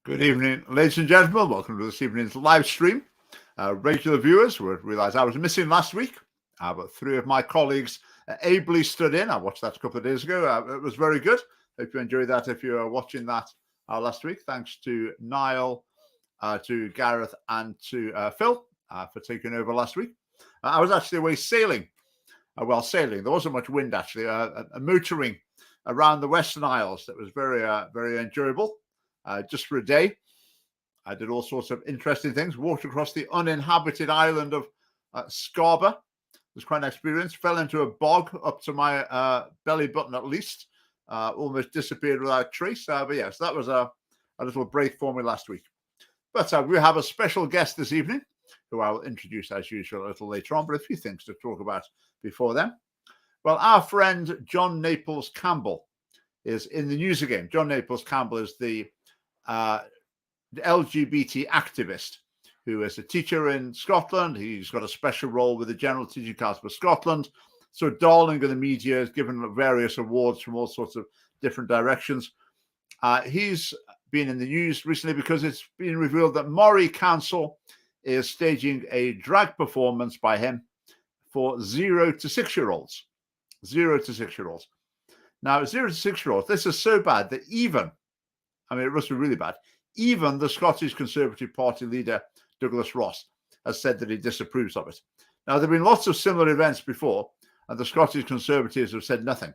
Good evening, ladies and gentlemen. Welcome to this evening's live stream. Regular viewers will realise I was missing last week, but three of my colleagues ably stood in. I watched that a couple of days ago. It was very good. Hope you enjoyed that if you were watching that last week. Thanks to Niall, to Gareth, and to Phil for taking over last week. I was actually away sailing. Sailing. There wasn't much wind, actually. Motoring around the Western Isles. That was very, very enjoyable. Just for a day. I did all sorts of interesting things. Walked across the uninhabited island of Scarborough. It was quite an experience. Fell into a bog up to my belly button at least. Almost disappeared without trace. But yes, that was a little break for me last week. But we have a special guest this evening, who I will introduce as usual a little later on, but a few things to talk about before then. Well, our friend John Naples-Campbell is in the news again. John Naples-Campbell is the LGBT activist who is a teacher in Scotland. He's got a special role with the General Teaching Council of Scotland. So darling of the media, is given various awards from all sorts of different directions. He's been in the news recently because it's been revealed that Moray Council is staging a drag performance by him for 0 to 6-year-olds. 0 to 6-year-olds. Now, 0 to 6-year-olds, this is so bad that it must be really bad. Even the Scottish Conservative Party leader, Douglas Ross, has said that he disapproves of it. Now, there have been lots of similar events before, and the Scottish Conservatives have said nothing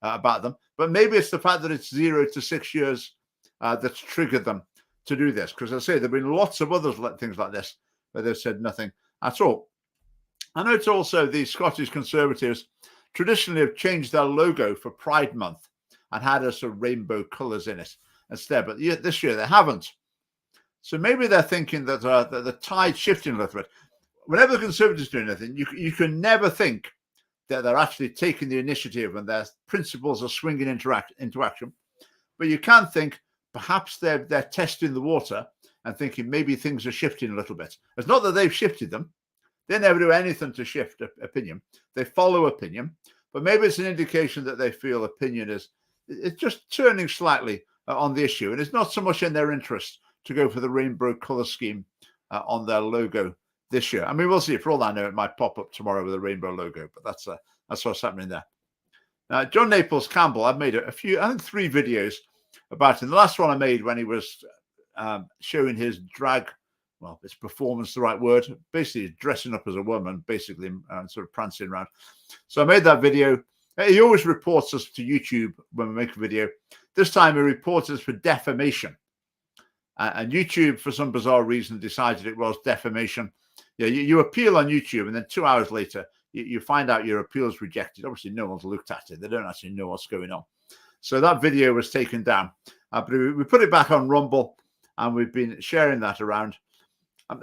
about them. But maybe it's the fact that it's 0 to 6 years that's triggered them to do this. Because I say, there have been lots of other things like this where they've said nothing at all. I know it's also the Scottish Conservatives traditionally have changed their logo for Pride Month and had a sort of rainbow colours in it instead, but this year they haven't. So maybe they're thinking that the tide's shifting a little bit. Whenever the Conservatives do anything, you can never think that they're actually taking the initiative and their principles are swinging into action. But you can think perhaps they're testing the water and thinking maybe things are shifting a little bit. It's not that they've shifted them. They never do anything to shift opinion. They follow opinion, but maybe it's an indication that they feel opinion it's just turning slightly on the issue, and it's not so much in their interest to go for the rainbow colour scheme on their logo this year. I mean, we'll see. For all I know, it might pop up tomorrow with a rainbow logo, but that's what's happening there. Now, John Naples-Campbell, I've made a few, I think 3 videos about him. The last one I made when he was showing his drag, well, is performance the right word? Basically dressing up as a woman, basically, and sort of prancing around. So I made that video. He always reports us to YouTube when we make a video. This time he reports us for defamation. And YouTube, for some bizarre reason, decided it was defamation. Yeah, you appeal on YouTube, and then 2 hours later, you find out your appeal is rejected. Obviously, no one's looked at it. They don't actually know what's going on. So that video was taken down. But we put it back on Rumble, and we've been sharing that around.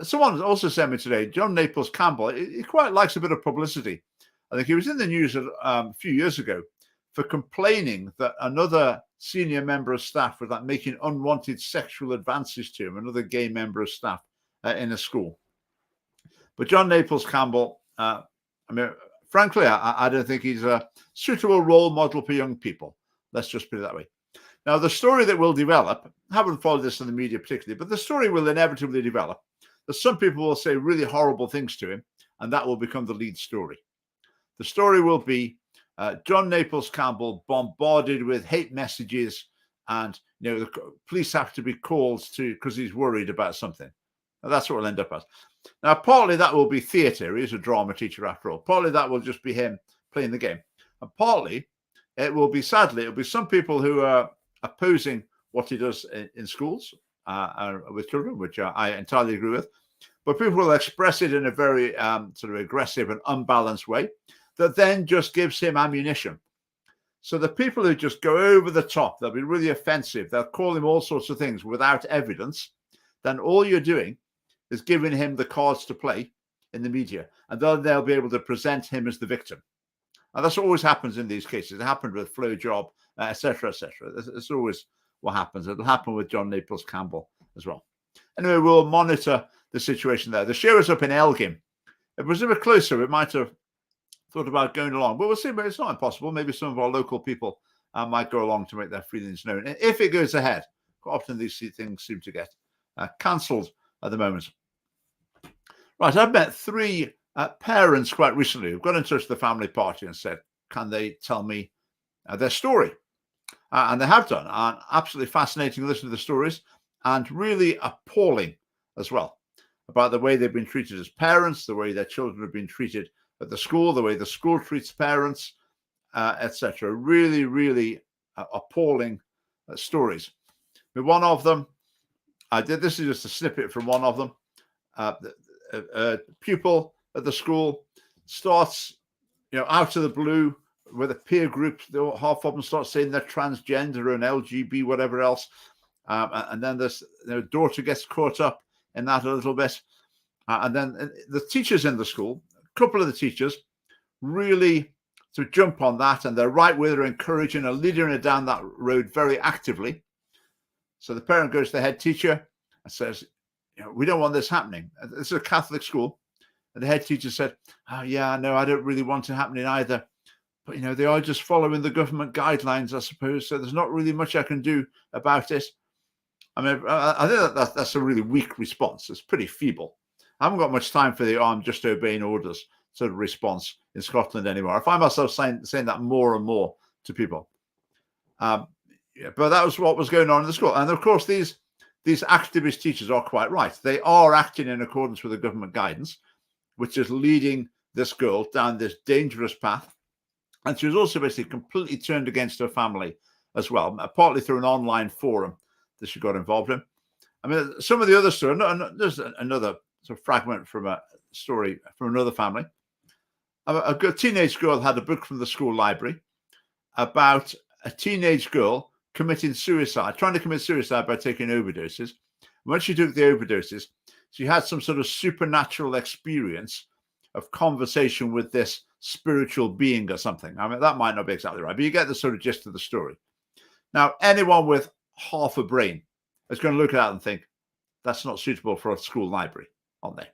Someone also sent me today, John Naples-Campbell, he quite likes a bit of publicity. I think he was in the news a few years ago for complaining that another senior member of staff was making unwanted sexual advances to him, another gay member of staff in a school. But John Naples-Campbell, frankly, I don't think he's a suitable role model for young people. Let's just put it that way. Now, the story that will develop, I haven't followed this in the media particularly, but the story will inevitably develop that some people will say really horrible things to him, and that will become the lead story. The story will be John Naples-Campbell bombarded with hate messages, and the police have to be called because he's worried about something. Now, that's what we'll end up as. Now, partly that will be theatre. He's a drama teacher after all. Partly that will just be him playing the game. And partly it will be, sadly, it'll be some people who are opposing what he does in schools with children, which I entirely agree with. But people will express it in a very sort of aggressive and unbalanced way that then just gives him ammunition. So the people who just go over the top, they'll be really offensive, they'll call him all sorts of things without evidence, then all you're doing is giving him the cards to play in the media, and then they'll be able to present him as the victim. And that's what always happens in these cases. It happened with Flo Job, etc., etc. It's always what happens. It'll happen with John Naples-Campbell as well. Anyway, we'll monitor the situation there. The show is up in Elgin. If it was a bit closer, we might have thought about going along, but we'll see. But it's not impossible. Maybe some of our local people might go along to make their feelings known. And if it goes ahead, Quite often these things seem to get cancelled at the moment. Right, I've met 3 parents quite recently who've got in touch with the family party and said, can they tell me their story? And they have done. And absolutely fascinating to listen to the stories, and really appalling as well, about the way they've been treated as parents, the way their children have been treated at the school, the way the school treats parents, etc. Really, really appalling stories. But one of them, this is just a snippet from one of them. A pupil at the school starts, out of the blue with a peer group. Half of them start saying they're transgender and LGB, whatever else. And then their daughter gets caught up in that a little bit. And then the teachers in the school, a couple of the teachers, really to jump on that, and they're right with her, encouraging her, leading her down that road very actively. So the parent goes to the head teacher and says, we don't want this happening. This is a Catholic school. And the head teacher said, oh, yeah, no, I don't really want it happening either. But, they are just following the government guidelines, I suppose. So there's not really much I can do about it. I mean, I think that's a really weak response. It's pretty feeble. I haven't got much time for the I'm just obeying orders sort of response in Scotland anymore. I find myself saying that more and more to people. But that was what was going on in the school. And of course, these activist teachers are quite right. They are acting in accordance with the government guidance, which is leading this girl down this dangerous path. And she was also basically completely turned against her family as well, partly through an online forum that she got involved in. I mean, some of the other story, there's another sort of fragment from a story from another family. A teenage girl had a book from the school library about a teenage girl trying to commit suicide by taking overdoses. When she took the overdoses, she had some sort of supernatural experience of conversation with this spiritual being or something. I mean, that might not be exactly right, but you get the sort of gist of the story. Now, anyone with half a brain is going to look at that and think, that's not suitable for a school library, aren't they?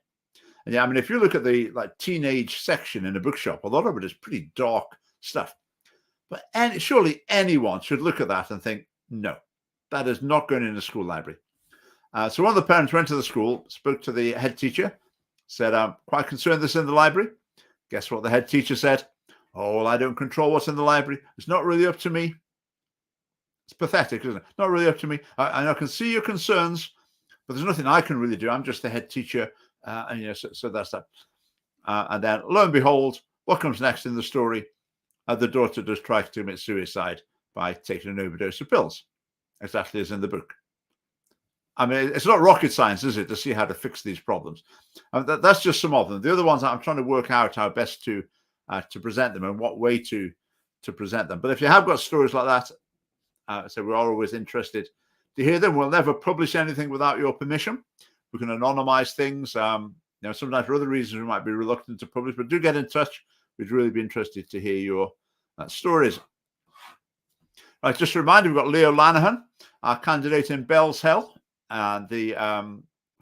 And yeah, I mean, if you look at the teenage section in a bookshop, a lot of it is pretty dark stuff. But surely anyone should look at that and think, no, that is not going in a school library. So one of the parents went to the school, spoke to the head teacher, said, I'm quite concerned this is in the library. Guess what the head teacher said? Oh, well, I don't control what's in the library. It's not really up to me. It's pathetic, isn't it? Not really up to me. I can see your concerns, but there's nothing I can really do. I'm just the head teacher. So that's that. And then, lo and behold, what comes next in the story? The daughter does try to commit suicide by taking an overdose of pills, exactly as in the book. I mean, it's not rocket science, is it, to see how to fix these problems? That's just some of them. The other ones, I'm trying to work out how best to present them and what way to present them. But if you have got stories like that, so we're always interested to hear them. We'll never publish anything without your permission. We can anonymize things. Sometimes for other reasons we might be reluctant to publish, but do get in touch. We'd really be interested to hear your stories. Right, just a reminder, we've got Leo Lanahan, our candidate in Bell's Hill, and the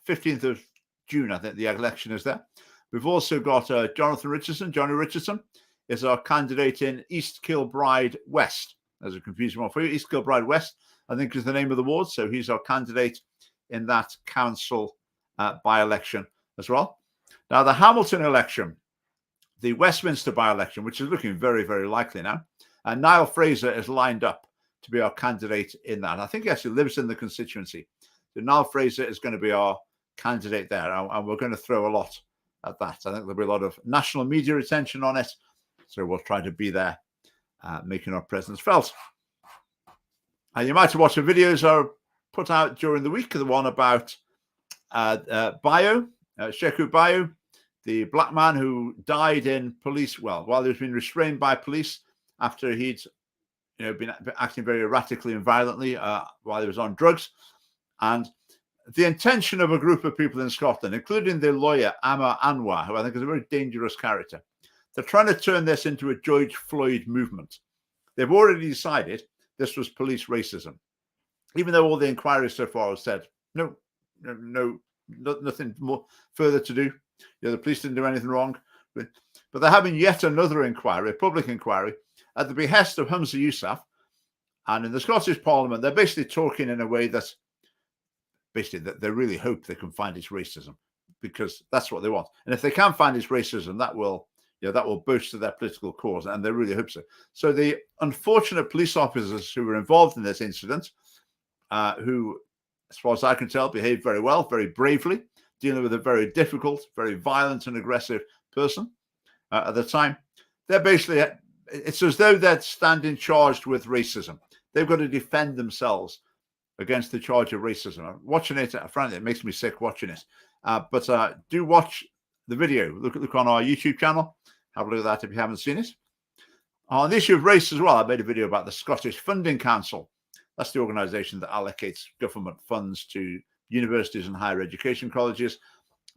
15th of June, I think the election is there. We've also got Jonathan Richardson. Johnny Richardson is our candidate in East Kilbride West. There's a confusing one for you. East Kilbride West, I think, is the name of the ward. So he's our candidate in that council by-election as well. Now, the Hamilton election, the Westminster by-election, which is looking very, very likely now, and Niall Fraser is lined up to be our candidate in that. I think he actually lives in the constituency. So Niall Fraser is going to be our candidate there, and we're going to throw a lot at that. I think there'll be a lot of national media attention on it, so we'll try to be there, making our presence felt. And you might have watched the videos are put out during the week, the one about Bayo, Sheku Bayo, the black man who died in police, while he was being restrained by police after he'd been acting very erratically and violently while he was on drugs. And the intention of a group of people in Scotland, including the lawyer Amma Anwar, who I think is a very dangerous character, they're trying to turn this into a George Floyd movement. They've already decided this was police racism, even though all the inquiries so far have said no, nothing more further to do. The police didn't do anything wrong. But they're having yet another inquiry, a public inquiry, at the behest of Humza Yousaf, And in the Scottish Parliament, they're basically talking in a way that they really hope they can find its racism, because that's what they want. And if they can find its racism, that will boost their political cause, and they really hope so. So the unfortunate police officers who were involved in this incident, who, as far as I can tell, behaved very well, very bravely, dealing with a very difficult, very violent and aggressive person at the time, they're basically, it's as though they're standing charged with racism. They've got to defend themselves against the charge of racism. I'm watching it, frankly, it makes me sick watching it. But do watch the video. Look on our YouTube channel. Have a look at that if you haven't seen it. On the issue of race as well, I made a video about the Scottish Funding Council. That's the organisation that allocates government funds to universities and higher education colleges.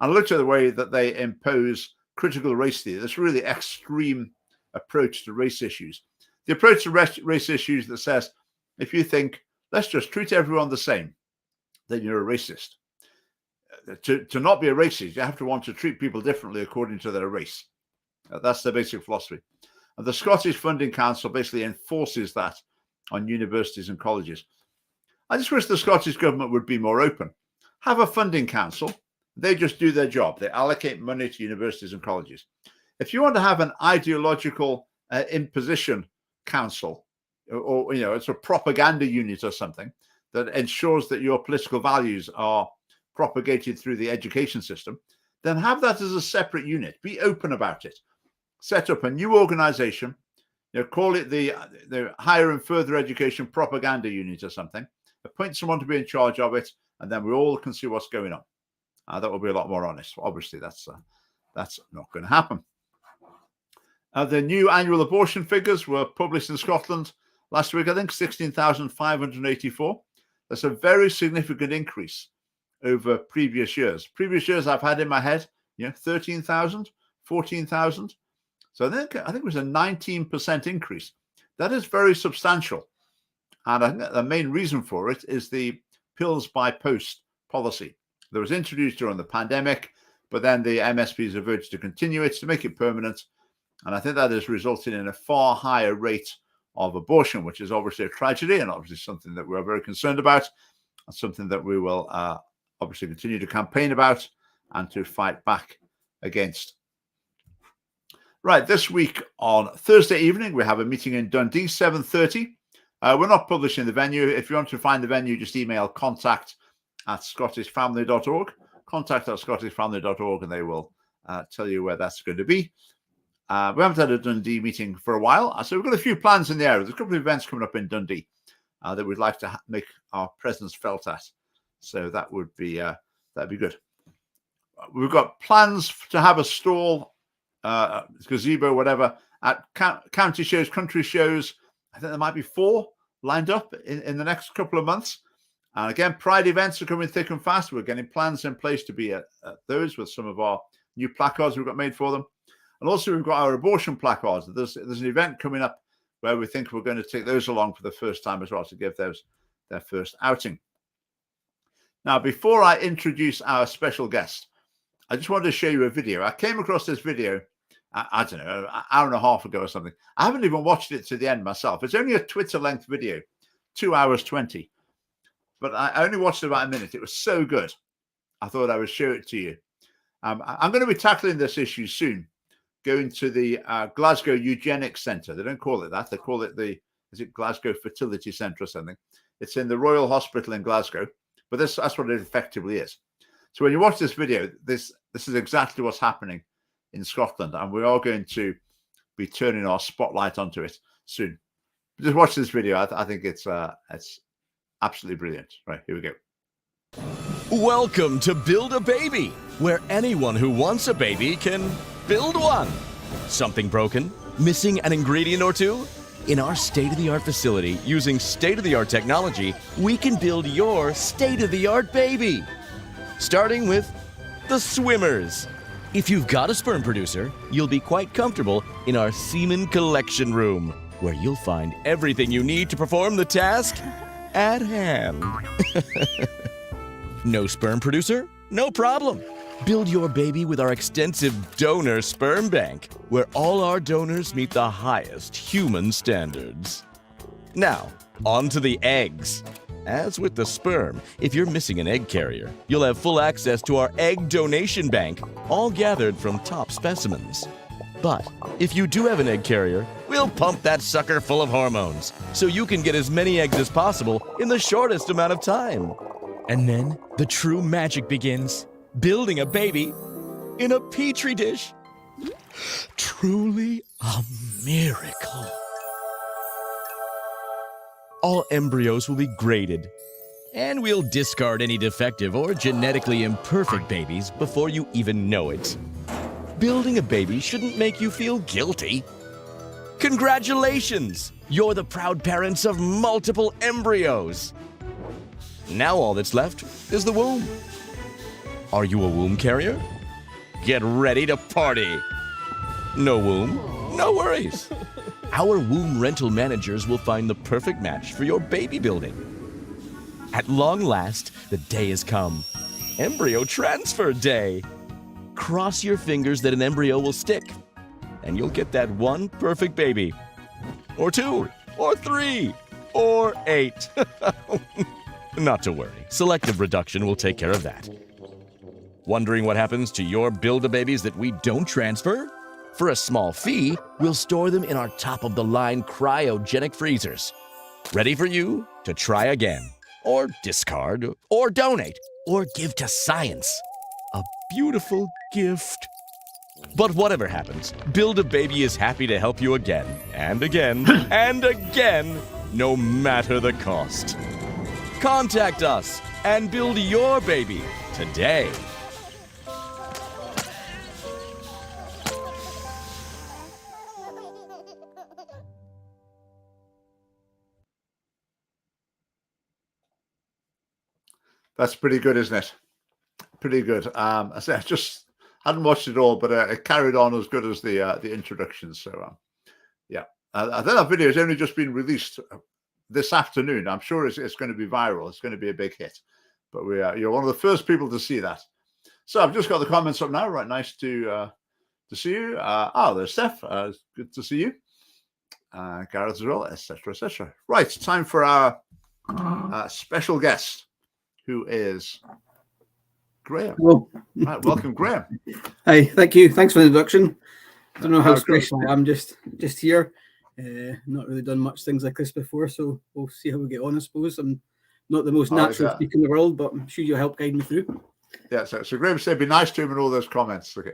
And I looked at the way that they impose critical race theory, this really extreme approach to race issues. The approach to race issues that says, if you think, let's just treat everyone the same, then you're a racist. To not be a racist, you have to want to treat people differently according to their race. That's the basic philosophy. And the Scottish Funding Council basically enforces that on universities and colleges. I just wish the Scottish government would be more open. Have a funding council. They just do their job. They allocate money to universities and colleges. If you want to have an ideological imposition council, or it's a propaganda unit or something that ensures that your political values are propagated through the education system, then have that as a separate unit. Be open about it. Set up a new organization, call it the Higher and Further Education Propaganda Unit or something. Appoint someone to be in charge of it, and then we all can see what's going on. That will be a lot more honest. Obviously, that's not going to happen. The new annual abortion figures were published in Scotland last week. I think 16,584. That's a very significant increase over previous years. Previous years I've had in my head, 13,000, 14,000. So I think it was a 19% increase. That is very substantial. And I think the main reason for it is the pills by post policy that was introduced during the pandemic, but then the MSPs have urged to continue it, to make it permanent. And I think that has resulted in a far higher rate of abortion, which is obviously a tragedy and obviously something that we're very concerned about, and something that we will obviously continue to campaign about and to fight back against. Right, this week on Thursday evening, we have a meeting in Dundee, 7:30. We're not publishing the venue. If you want to find the venue, just email contact@scottishfamily.org, contact@scottishfamily.org, and they will tell you where that's going to be. We haven't had a Dundee meeting for a while, so we've got a few plans in the area. There's a couple of events coming up in Dundee that we'd like to make our presence felt at. So that would be that'd be good. We've got plans to have a stall, gazebo, whatever, at county shows, country shows. I think there might be 4 lined up in the next couple of months. And again, Pride events are coming thick and fast. We're getting plans in place to be at those with some of our new placards we've got made for them. And also we've got our abortion placards. There's an event coming up where we think we're going to take those along for the first time as well, to give those their first outing. Now, before I introduce our special guest, I just wanted to show you a video. I came across this video, I don't know, an hour and a half ago or something. I haven't even watched it to the end myself. It's only a Twitter-length video, 2 hours 20. But I only watched about a minute. It was so good, I thought I would show it to you. I'm going to be tackling this issue soon, going to the Glasgow Eugenics Centre. They don't call it that. They call it is it Glasgow Fertility Centre or something? It's in the Royal Hospital in Glasgow, but that's what it effectively is. So when you watch this video, this is exactly what's happening in Scotland, and we are going to be turning our spotlight onto it soon. Just watch this video. I think it's absolutely brilliant. Right, here we go. Welcome to Build a Baby, where anyone who wants a baby can build one. Something broken? Missing an ingredient or two? In our state-of-the-art facility, using state-of-the-art technology, we can build your state-of-the-art baby. Starting with the swimmers. If you've got a sperm producer, you'll be quite comfortable in our semen collection room, where you'll find everything you need to perform the task at hand. No sperm producer? No problem. Build your baby with our extensive donor sperm bank, where all our donors meet the highest human standards. Now, on to the eggs. As with the sperm, if you're missing an egg carrier, you'll have full access to our egg donation bank, all gathered from top specimens. But if you do have an egg carrier, we'll pump that sucker full of hormones, so you can get as many eggs as possible in the shortest amount of time. And then the true magic begins. Building a baby in a petri dish. Truly a miracle. All embryos will be graded, and we'll discard any defective or genetically imperfect babies before you even know it. Building a baby shouldn't make you feel guilty. Congratulations! You're the proud parents of multiple embryos. Now all that's left is the womb. Are you a womb carrier? Get ready to party. No womb? No worries. Our womb rental managers will find the perfect match for your baby building. At long last, the day has come. Embryo transfer day. Cross your fingers that an embryo will stick, and you'll get that one perfect baby. Or 2, or 3, or 8. Not to worry, selective reduction will take care of that. Wondering what happens to your Build-A-Babies that we don't transfer? For a small fee, we'll store them in our top-of-the-line cryogenic freezers. Ready for you to try again, or discard, or donate, or give to science. A beautiful gift. But whatever happens, Build-A-Baby is happy to help you again, and again, and again, no matter the cost. Contact us and build your baby today. That's pretty good, isn't it? Pretty good. I just hadn't watched it all, but it carried on as good as the introduction. So, yeah, I think that video has only just been released this afternoon. I'm sure it's going to be viral. It's going to be a big hit. But you're one of the first people to see that. So I've just got the comments up now. Right, nice to see you. There's Steph. Good to see you. Gareth as well, etc., etc. Right, time for our special guest, who is Graeme. Hello. Right, welcome, Graeme. Hi, thank you. Thanks for the introduction. I don't know how special I am, just here. Not really done much things like this before, so we'll see how we get on, I suppose. I'm not the most natural speaker in the world, but I'm sure you'll help guide me through. Yeah, so Graeme said be nice to him in all those comments. Okay.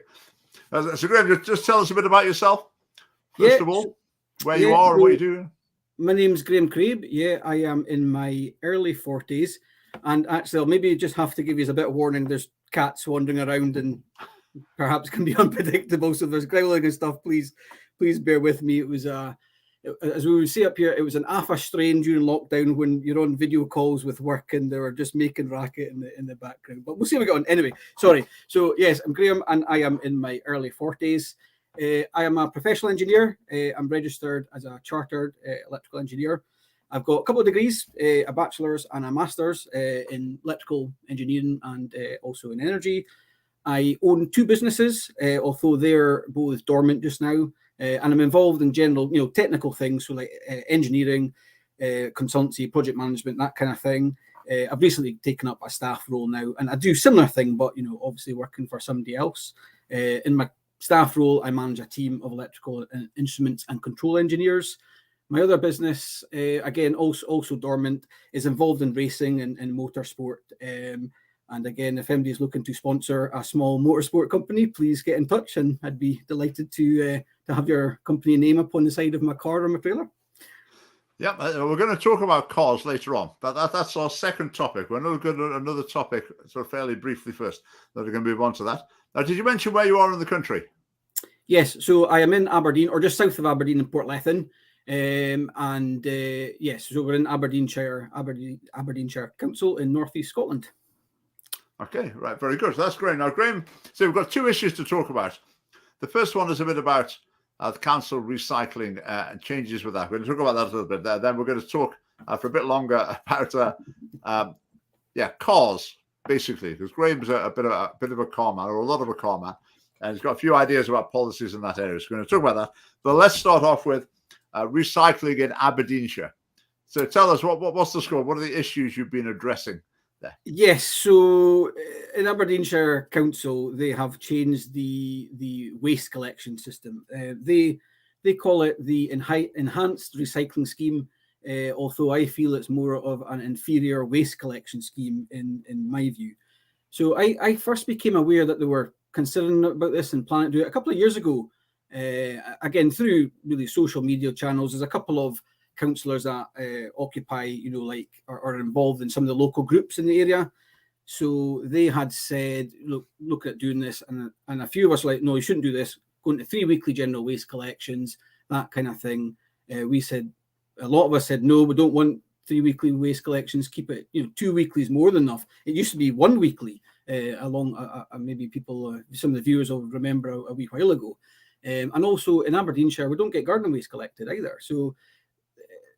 So Graeme, just tell us a bit about yourself, first of all, where you are and what you do. My name's Graeme Craib. Yeah, I am in my early 40s. And actually, I'll maybe just have to give you a bit of warning. There's cats wandering around and perhaps can be unpredictable. So there's growling and stuff. Please bear with me. It was, as we would say up here, it was an AFA strain during lockdown when you're on video calls with work and they were just making racket in the background. But we'll see how we get on. Anyway, sorry. So yes, I'm Graeme and I am in my early 40s. I am a professional engineer. I'm registered as a chartered electrical engineer. I've got a couple of degrees, a bachelor's and a master's in electrical engineering and also in energy. I own 2 businesses, although they're both dormant just now. And I'm involved in general, technical things, so like engineering, consultancy, project management, that kind of thing. I've recently taken up a staff role now, and I do similar thing, but obviously working for somebody else. In my staff role, I manage a team of electrical instruments and control engineers. My other business, again, also dormant, is involved in racing and motorsport. And again, if anybody's looking to sponsor a small motorsport company, please get in touch, and I'd be delighted to have your company name up on the side of my car or my trailer. Yeah, we're going to talk about cars later on, but that's our second topic. We're going to go to another topic sort of fairly briefly first. Then we're going to move on to that. Now, did you mention where you are in the country? Yes, so I am in Aberdeen, or just south of Aberdeen in Portlethen. Yes, so we're in Aberdeenshire Council in northeast Scotland. Okay, right, very good. So that's great. Now, Graeme, so we've got 2 issues to talk about. The first one is a bit about the council recycling and changes with that. We're going to talk about that a little bit. Then we're going to talk for a bit longer about cars, basically, because Graeme's a bit of a car man, or a lot of a car man, and he's got a few ideas about policies in that area. So we're going to talk about that. But let's start off with recycling in Aberdeenshire. So tell us what's the score? What are the issues you've been addressing there? Yes, so in Aberdeenshire Council, they have changed the waste collection system. They call it the enhanced recycling scheme, although I feel it's more of an inferior waste collection scheme in my view. So I first became aware that they were considering about this and planning to do it a couple of years ago. Again, through really social media channels. There's a couple of councillors that occupy, like are involved in some of the local groups in the area. So they had said, look at doing this, and a few of us were like, no, you shouldn't do this. Going to 3 weekly general waste collections, that kind of thing. We said, a lot of us said, no, we don't want 3 weekly waste collections. Keep it, 2 weekly is more than enough. It used to be 1 weekly. Maybe people, some of the viewers will remember a wee while ago. And also in Aberdeenshire, we don't get garden waste collected either. So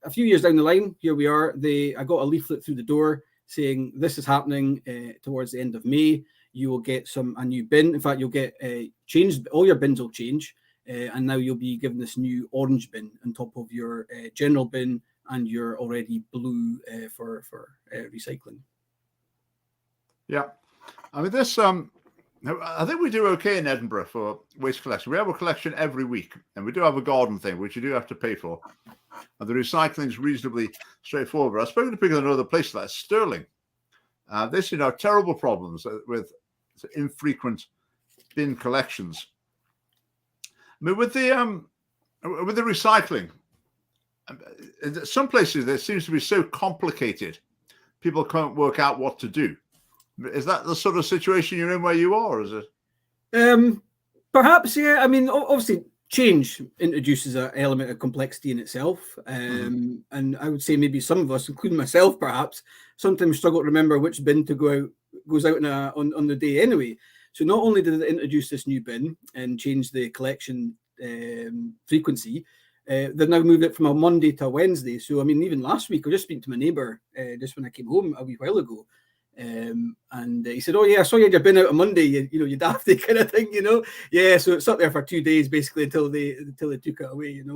a few years down the line, here we are. I got a leaflet through the door saying this is happening towards the end of May. You will get a new bin. In fact, you'll get changed. All your bins will change, and now you'll be given this new orange bin on top of your general bin and your already blue for recycling. Yeah, I mean this. I think we do okay in Edinburgh for waste collection. We have a collection every week, and we do have a garden thing, which you do have to pay for. And the recycling is reasonably straightforward. I've spoken to people in other places like Stirling. They seem to have terrible problems with infrequent bin collections. I mean, with the recycling, in some places it seems to be so complicated, people can't work out what to do. Is that the sort of situation you're in where you are, or is it? Perhaps, yeah. I mean, obviously, change introduces an element of complexity in itself. And I would say maybe some of us, including myself, perhaps, sometimes struggle to remember which bin to goes out on the day anyway. So not only did they introduce this new bin and change the collection frequency, they've now moved it from a Monday to a Wednesday. So, I mean, even last week, I was just speaking to my neighbour just when I came home a wee while ago. And he said, "Oh yeah, I saw you had your bin out on Monday. You daft kind of thing, Yeah, so it's up there for 2 days basically until they took it away. I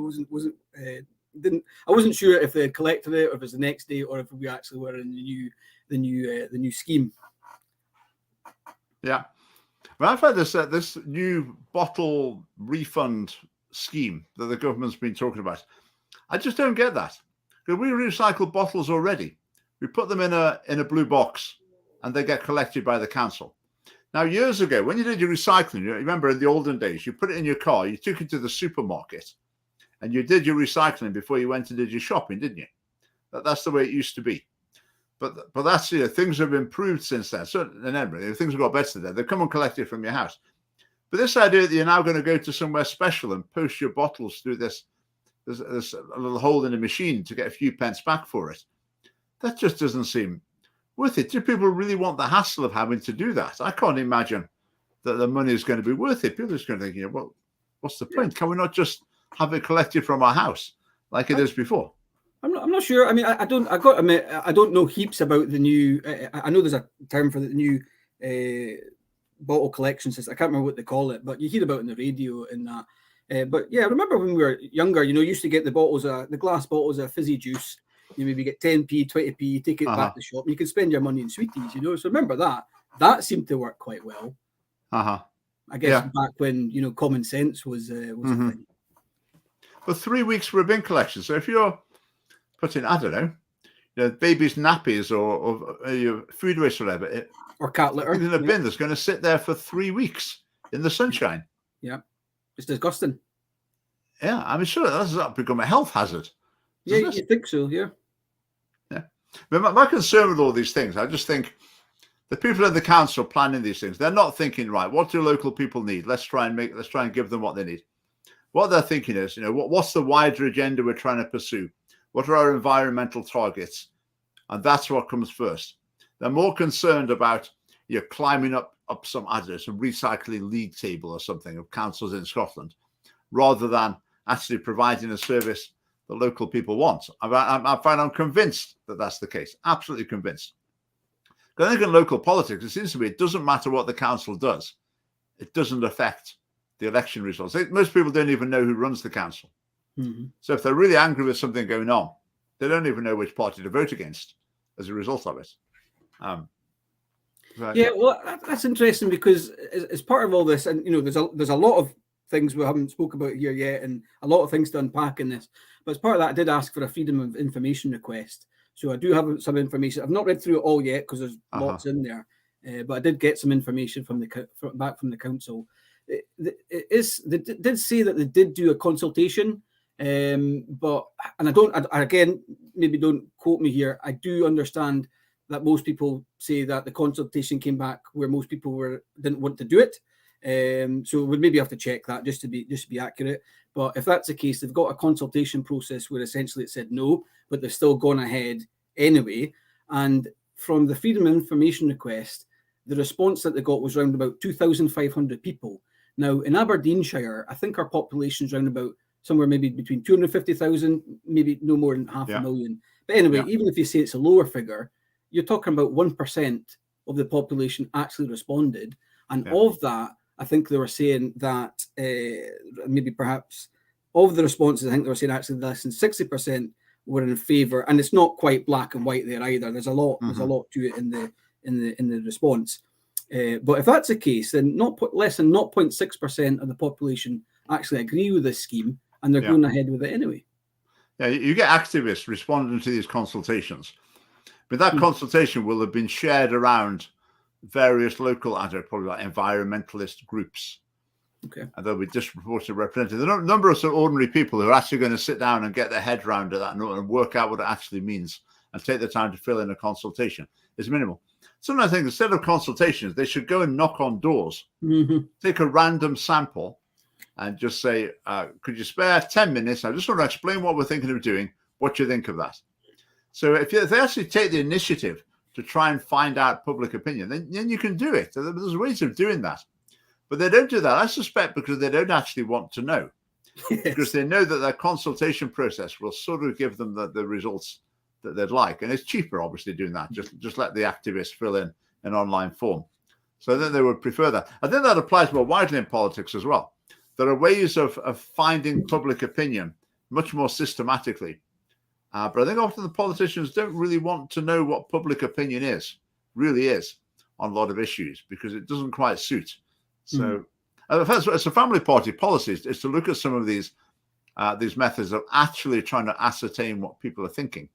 wasn't sure if they collected it or if it was the next day or if we actually were in the new scheme." Yeah, well, I've had this new bottle refund scheme that the government's been talking about. I just don't get that, because we recycle bottles already. We put them in a blue box, and they get collected by the council. Now, years ago, when you did your recycling, you remember in the olden days, you put it in your car, you took it to the supermarket, and you did your recycling before you went and did your shopping, didn't you? That's the way it used to be. But that's, things have improved since then. Certainly in Edinburgh, things have got better there. They come and collect it from your house. But this idea that you're now going to go to somewhere special and post your bottles through this a little hole in the machine to get a few pence back for it, that just doesn't seem worth it. Do people really want the hassle of having to do that? I can't imagine that the money is going to be worth it. People are just going to think, well, what's the point? Can we not just have it collected from our house like it is before? I'm not sure. I mean, I got to admit, I don't know heaps about the new. I know there's a term for the new bottle collection system. I can't remember what they call it, but you hear about it on the radio and that. But yeah, I remember when we were younger, you used to get the glass bottles of fizzy juice. You maybe get 10p, 20p, take it back to the shop, and you can spend your money in sweeties, So remember that. That seemed to work quite well. I guess back when, common sense was a thing. But 3 weeks for a bin collection. So if you're putting, I don't know, babies' nappies or your food waste or whatever, or cat litter in a bin that's going to sit there for 3 weeks in the sunshine. Yeah. It's disgusting. Yeah. I mean, sure, that's become a health hazard. Yeah, you think so, yeah. Yeah. But my concern with all these things, I just think the people in the council planning these things, they're not thinking, right, what do local people need? Let's try and give them what they need. What they're thinking is, what's the wider agenda we're trying to pursue? What are our environmental targets? And that's what comes first. They're more concerned about climbing up some, I don't know, some recycling league table or something of councils in Scotland, rather than actually providing a service the local people want. I'm convinced that that's the case. Absolutely convinced. Because I think in local politics, it seems to me it doesn't matter what the council does. It doesn't affect the election results. Most people don't even know who runs the council. So if they're really angry with something going on, they don't even know which party to vote against as a result of it. Well, that's interesting, because as part of all this, and there's a lot of things we haven't spoke about here yet, and a lot of things to unpack in this. But as part of that, I did ask for a freedom of information request, so I do have some information. I've not read through it all yet because there's lots in there, but I did get some information back from the council. They did say that they did do a consultation, but again, maybe don't quote me here. I do understand that most people say that the consultation came back where most people didn't want to do it. So we'd maybe have to check that just to be accurate. But if that's the case, they've got a consultation process where essentially it said no, but they've still gone ahead anyway. And from the freedom of information request, the response that they got was around about 2,500 people. Now in Aberdeenshire, I think our population is around about somewhere maybe between 250,000, maybe no more than half a million. But anyway, even if you say it's a lower figure, you're talking about 1% of the population actually responded. And of that, I think they were saying that maybe perhaps of the responses, I think they were saying actually less than 60% were in favour. And it's not quite black and white there either. There's a lot to it in the response. But if that's the case, then less than 0.6% of the population actually agree with this scheme, and they're going ahead with it anyway. Yeah, you get activists responding to these consultations. But that consultation will have been shared around various local, probably like environmentalist groups. Okay. And they'll be disproportionately represented. The number of sort of ordinary people who are actually going to sit down and get their head around that and work out what it actually means and take the time to fill in a consultation is minimal. Sometimes I think instead of consultations, they should go and knock on doors, take a random sample and just say, could you spare 10 minutes? I just want to explain what we're thinking of doing. What do you think of that? So if they actually take the initiative to try and find out public opinion, then you can do it. There's ways of doing that. But they don't do that, I suspect, because they don't actually want to know. Because they know that their consultation process will sort of give them the results that they'd like. And it's cheaper, obviously, doing that. Just let the activists fill in an online form. So then they would prefer that. I think that applies more widely in politics as well. There are ways of finding public opinion much more systematically. But I think often the politicians don't really want to know what public opinion really is on a lot of issues, because it doesn't quite suit. So as a family party policy is to look at some of these methods of actually trying to ascertain what people are thinking.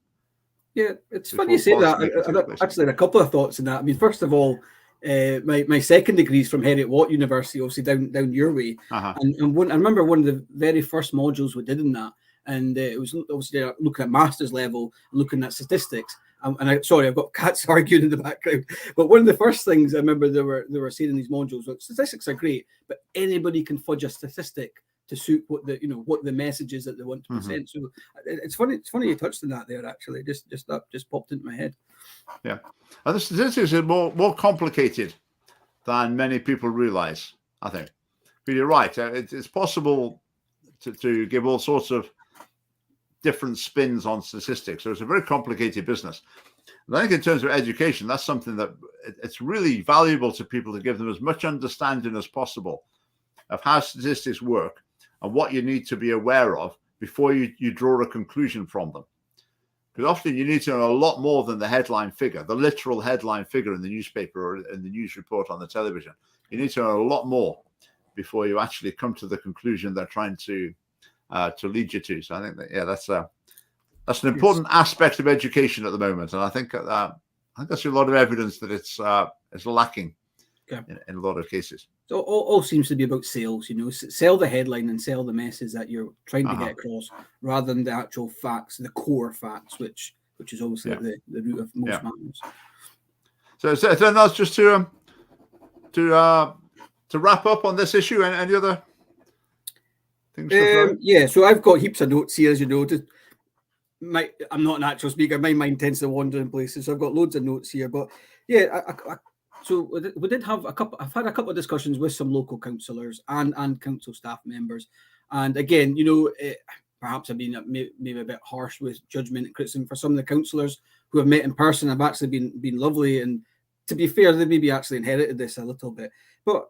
Yeah, it's funny you say that. I actually had a couple of thoughts on that. I mean, first of all, my second degree is from Heriot-Watt University, obviously down your way. And I remember one of the very first modules we did in that, and it was obviously looking at master's level, looking at statistics. I've got cats arguing in the background. But one of the first things I remember they were saying in these modules was statistics are great, but anybody can fudge a statistic to suit what the message is that they want to present. So it's funny you touched on that there. Actually, that just popped into my head. Yeah, and the statistics are more complicated than many people realize, I think. But you're right. It's possible to give all sorts of different spins on statistics. So it's a very complicated business. And I think in terms of education, that's something that it's really valuable to people to give them as much understanding as possible of how statistics work and what you need to be aware of before you draw a conclusion from them. Because often you need to know a lot more than the headline figure, the literal headline figure in the newspaper or in the news report on the television. You need to know a lot more before you actually come to the conclusion they're trying to lead you to. So I think that's an important aspect of education at the moment, and I think that's a lot of evidence that it's lacking in a lot of cases. So all seems to be about sales, sell the headline and sell the message that you're trying to get across, rather than the actual facts, the core facts, which is obviously the root of most matters. So then that's just to wrap up on this issue. And any other things? So I've got heaps of notes here, as you know. I'm not an actual speaker. My mind tends to wander in places, so I've got loads of notes here. But so we did have I've had a couple of discussions with some local councillors and council staff members, and again, perhaps I've been maybe a bit harsh with judgment and criticism for some of the councillors who have met in person. Have actually been lovely, and to be fair, they maybe actually inherited this a little bit. But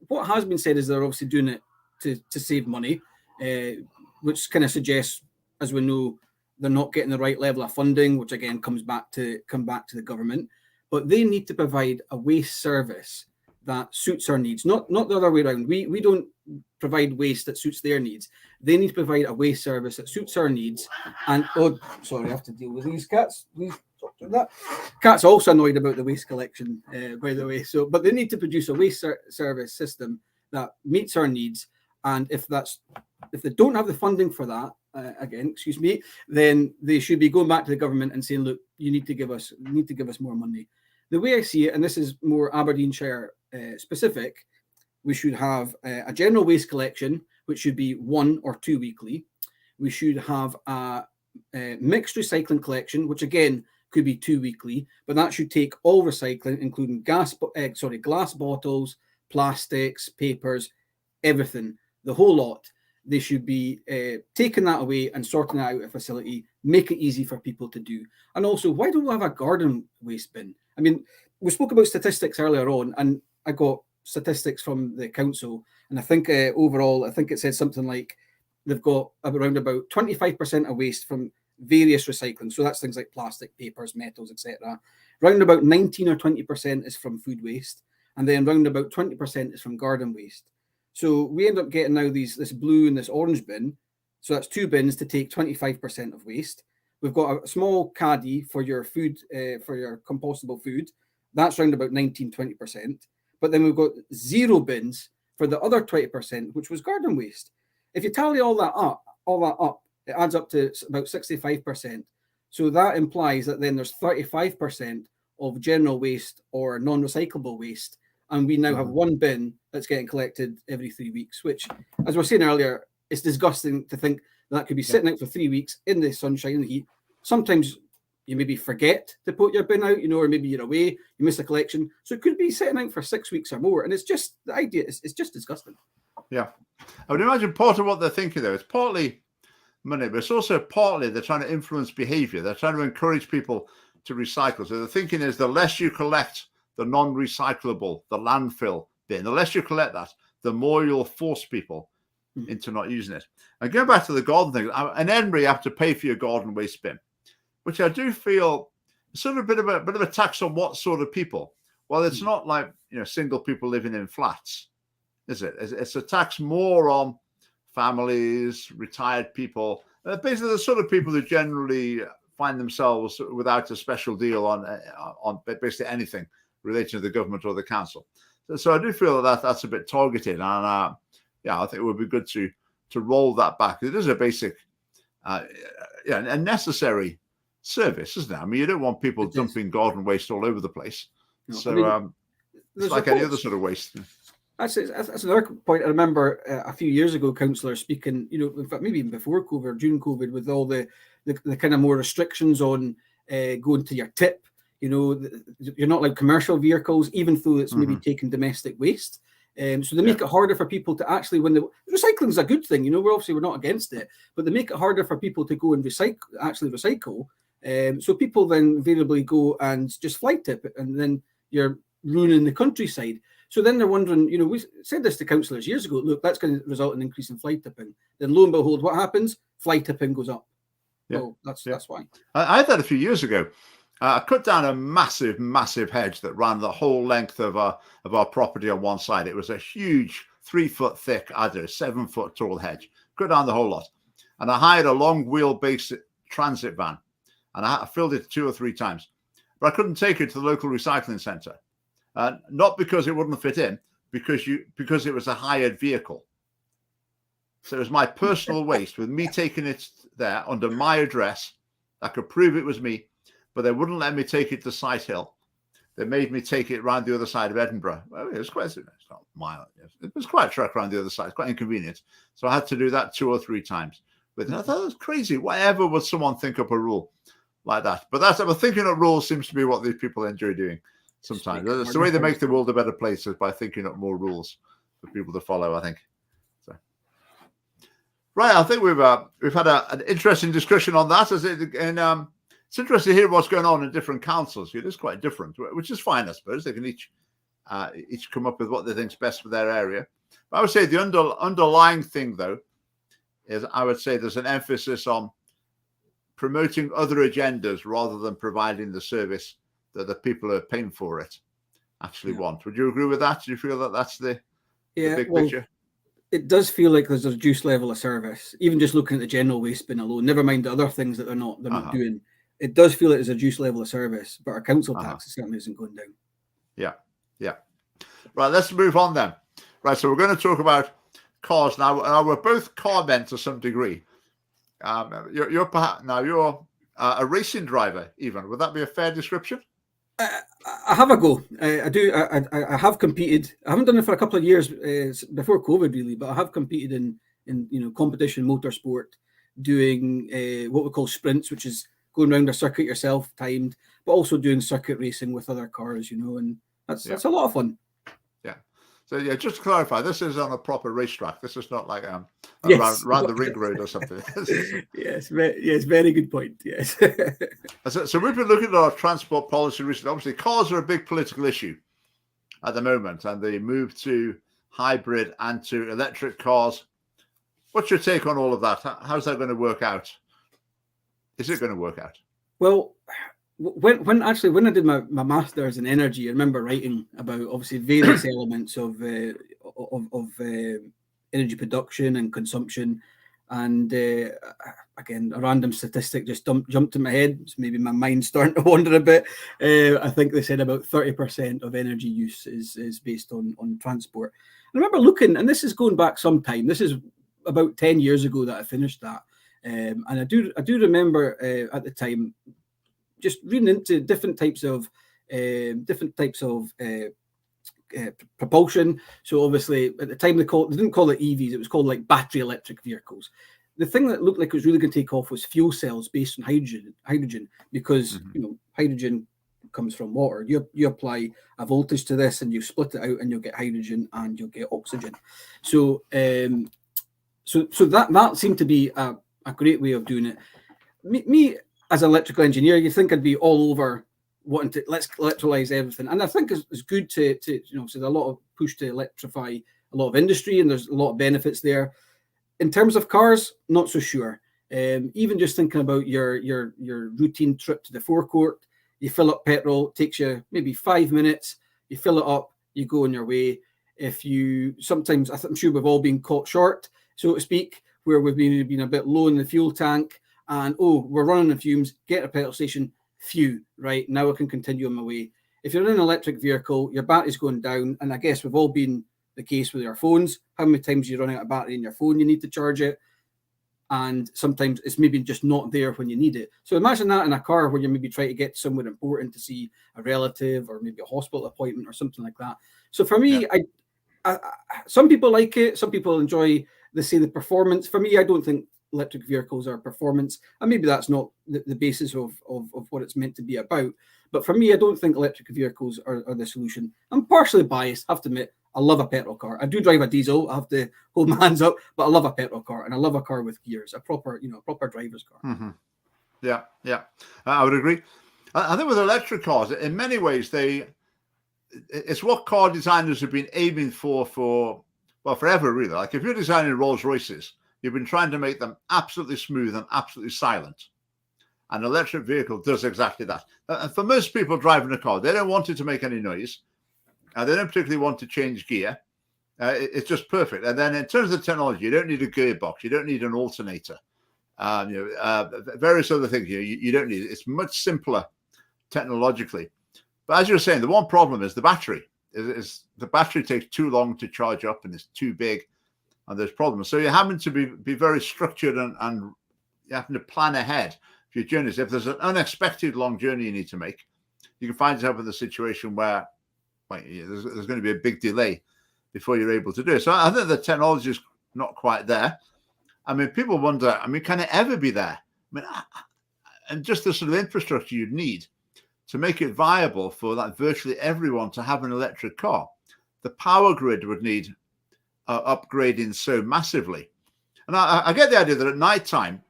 what has been said is they're obviously doing it to save money, which kind of suggests, as we know, they're not getting the right level of funding, which again come back to the government. But they need to provide a waste service that suits our needs, not the other way around. We don't provide waste that suits their needs. They need to provide a waste service that suits our needs. And I have to deal with these cats. That cat's also annoyed about the waste collection, by the way. So, but they need to produce a waste service system that meets our needs. And if they don't have the funding for that, then they should be going back to the government and saying, look, you need to give us more money. The way I see it, and this is more Aberdeenshire specific, we should have a general waste collection, which should be 1 or 2 weekly. We should have a mixed recycling collection, which again could be 2 weekly, but that should take all recycling, including glass bottles, plastics, papers, everything, the whole lot. They should be taking that away and sorting that out of a facility, make it easy for people to do. And also, why don't we have a garden waste bin? I mean, we spoke about statistics earlier on, and I got statistics from the council, and I think overall, I think it said something like they've got around about 25% of waste from various recycling. So that's things like plastic, papers, metals, etc. Round about 19 or 20% is from food waste, and then round about 20% is from garden waste. So we end up getting now this blue and this orange bin. So that's 2 bins to take 25% of waste. We've got a small caddy for your food, for your compostable food. That's around about 19, 20%. But then we've got 0 bins for the other 20%, which was garden waste. If you tally all that up, it adds up to about 65%. So that implies that then there's 35% of general waste or non-recyclable waste. And we now have 1 bin that's getting collected every 3 weeks, which, as we were saying earlier, it's disgusting to think that could be sitting out for 3 weeks in the sunshine and the heat. Sometimes you maybe forget to put your bin out, or maybe you're away, you miss a collection. So it could be sitting out for 6 weeks or more. And it's just, the idea is just disgusting. Yeah. I would imagine part of what they're thinking there is partly money, but it's also partly they're trying to influence behavior. They're trying to encourage people to recycle. So the thinking is the less you collect the non-recyclable, the landfill bin, the less you collect that, the more you'll force people into not using it. And going back to the garden thing, in Edinburgh, you have to pay for your garden waste bin, which I do feel is sort of a bit of a tax on what sort of people. Well, it's not like single people living in flats, is it? It's a tax more on families, retired people, basically the sort of people who generally find themselves without a special deal on basically anything related to the government or the council. So I do feel that's a bit targeted, and I think it would be good to roll that back. It is a basic, a necessary service, isn't it? I mean, you don't want people dumping garden waste all over the place. No, so it's like any other sort of waste. That's another point. I remember a few years ago, councillors speaking, in fact, maybe even before COVID or during COVID, with all the kind of more restrictions on going to your tip. You're not like commercial vehicles, even though it's maybe taking domestic waste. So they make it harder for people to actually, when the recycling is a good thing, we're not against it, but they make it harder for people to go and recycle. So people then invariably go and just fly tip it, and then you're ruining the countryside. So then they're wondering, we said this to councillors years ago, look, that's going to result in an increase in fly tipping. Then lo and behold, what happens? Fly tipping goes up. Yeah. Well, that's why. I had that a few years ago. I cut down a massive, massive hedge that ran the whole length of our property on one side. It was a huge 3 foot thick, 7 foot tall hedge. Cut down the whole lot. And I hired a long wheelbase transit van, and I filled it 2 or 3 times. But I couldn't take it to the local recycling centre. Not because it wouldn't fit in, because it was a hired vehicle. So it was my personal waste with me taking it there under my address. I could prove it was me, but they wouldn't let me take it to Sight Hill. They made me take it around the other side of Edinburgh. Well, it was quite, it's not a mile. It was quite a trek around the other side. It's quite inconvenient. So I had to do that 2 or 3 times. But I thought it was crazy. Whatever would someone think up a rule like that? But thinking up rules seems to be what these people enjoy doing sometimes. It's the way they make the world a better place, is by thinking up more rules for people to follow, I think. So, right, I think we've had an interesting discussion on that. It's interesting to hear what's going on in different councils. It is quite different, which is fine, I suppose. They can each come up with what they think is best for their area. But I would say the underlying thing, though, is I would say there's an emphasis on promoting other agendas rather than providing the service that the people who are paying for it actually want. Would you agree with that? Do you feel that that's the big picture? It does feel like there's a reduced level of service, even just looking at the general waste bin alone, never mind the other things that they're not doing. It does feel like there's a reduced level of service, but our council tax certainly isn't going down. Yeah. Right, let's move on then. Right, so we're going to talk about cars now. We're both car men to some degree. You're a racing driver, even. Would that be a fair description? I have a go. I do. I have competed. I haven't done it for a couple of years before COVID, really, but I have competed in competition motorsport, doing what we call sprints, which is going around a circuit yourself, timed, but also doing circuit racing with other cars, and that's a lot of fun. Yeah. So just to clarify, this is on a proper racetrack. This is not like around the ring road or something. Yes, very good point. Yes. So we've been looking at our transport policy recently. Obviously, cars are a big political issue at the moment, and the move to hybrid and to electric cars. What's your take on all of that? How's that going to work out? Is it going to work out? Well, when I did my master's in energy, I remember writing about obviously various elements of energy production and consumption, and again, a random statistic just jumped in my head. It's maybe my mind's starting to wander a bit. I think they said about 30% of energy use is based on transport. I remember looking, and this is going back some time. This is about 10 years ago that I finished that, and I do remember at the time just reading into different types of propulsion. So obviously at the time they didn't call it EVs, it was called like battery electric vehicles. The thing that looked like it was really going to take off was fuel cells based on hydrogen, because hydrogen comes from water. You apply a voltage to this and you split it out and you'll get hydrogen and you'll get oxygen. So so that seemed to be a great way of doing it. Me as an electrical engineer, you think I'd be all over wanting to let's electrolyze everything, and I think it's good to so there's a lot of push to electrify a lot of industry, and there's a lot of benefits there. In terms of cars, not so sure. Even just thinking about your routine trip to the forecourt, you fill up petrol, it takes you maybe 5 minutes, you fill it up, you go on your way. Sometimes I'm sure we've all been caught short, so to speak, where we've been a bit low in the fuel tank, and we're running on fumes, get a petrol station, phew, right, now I can continue on my way. If you're in an electric vehicle, your battery's going down, and I guess we've all been the case with our phones. How many times you run out of battery in your phone, you need to charge it, and sometimes it's maybe just not there when you need it. So imagine that in a car where you maybe try to get somewhere important to see a relative or maybe a hospital appointment or something like that. So for me, I some people like it, some people enjoy the performance. For me, I don't think electric vehicles are performance, and maybe that's not the basis of what it's meant to be about. But for me, I don't think electric vehicles are the solution. I'm partially biased, I have to admit. I love a petrol car. I do drive a diesel, I have to hold my hands up, but I love a petrol car, and I love a car with gears, a proper driver's car. Mm-hmm. Yeah, I would agree. I think with electric cars, in many ways, it's what car designers have been aiming for forever, really. Like if you're designing Rolls Royces, you've been trying to make them absolutely smooth and absolutely silent. An electric vehicle does exactly that. And for most people driving a car, they don't want it to make any noise. They don't particularly want to change gear. It's just perfect. And then in terms of technology, you don't need a gearbox. You don't need an alternator. Various other things you don't need. It's much simpler technologically. But as you were saying, the one problem is the battery. The battery takes too long to charge up, and it's too big, and there's problems. So you're having to be very structured, and you're having to plan ahead for your journeys. If there's an unexpected long journey you need to make, you can find yourself in the situation where there's going to be a big delay before you're able to do it. So I think the technology is not quite there. I mean, people wonder, can it ever be there? And just the sort of infrastructure you'd need to make it viable for that virtually everyone to have an electric car. The power grid would need upgrading so massively. And I get the idea that at night time,